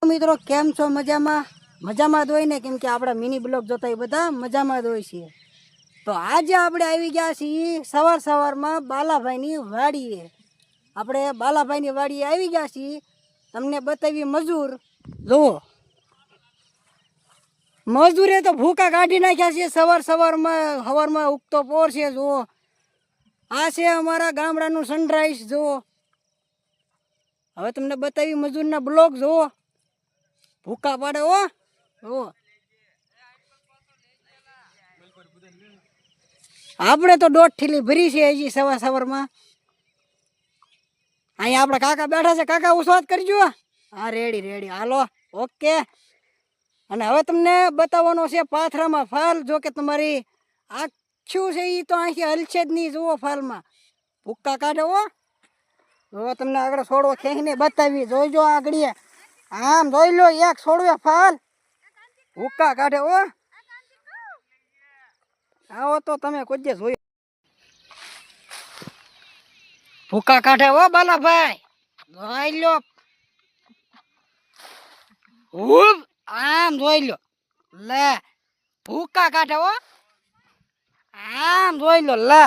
મિત્રો કેમ છો? મજામાં મજામાં જ હોય ને, કેમ કે આપણા મિની બ્લોગ જોતા એ બધા મજામાં જ હોય છે. તો આજે આપણે આવી ગયા છીએ સવારમાં બાલાભાઈની વાડીએ. આપણે બાલાભાઈની વાડીએ આવી ગયા છીએ. તમને બતાવી મજૂર જુઓ, મજૂરે તો ભૂકા કાઢી નાખ્યા છે. સવારમાં ઉગતો પોર છે. જુઓ, આ છે અમારા ગામડાનું સનરાઈઝ. જુઓ, હવે તમને બતાવી મજૂરના બ્લોગ. જુઓ, ભૂકા પાડે હો. જુઓ, આપણે તો 1.5 થેલી ભરી છે હજી સવારમાં. અહીંયા આપણા કાકા બેઠા છે. કાકા ઉસવાત કરજો. હા, રેડી હાલો, ઓકે. અને હવે તમને બતાવવાનો છે પાથરામાં ફાલ. જો કે તમારી આખું છે એ તો અહીંથી હલશે જ નહીં. જુઓ, ફાલમાં ભૂક્કા કાઢે હો. જો તમને આગળ છોડવો ખેંચીને બતાવી. જોઈજો આગળ, આમ જોઈ લો, એક છોડવે ફાલ ભૂક્કા કાઢે હો. આવો તો તમે કોઈ જોયું ભૂક્કા કાઢે હો બાલાભાઈ. જોઈ લો, આમ જોઈ લો, લે ભૂક્કા કાઢે હો. આમ જોઈ લો, લે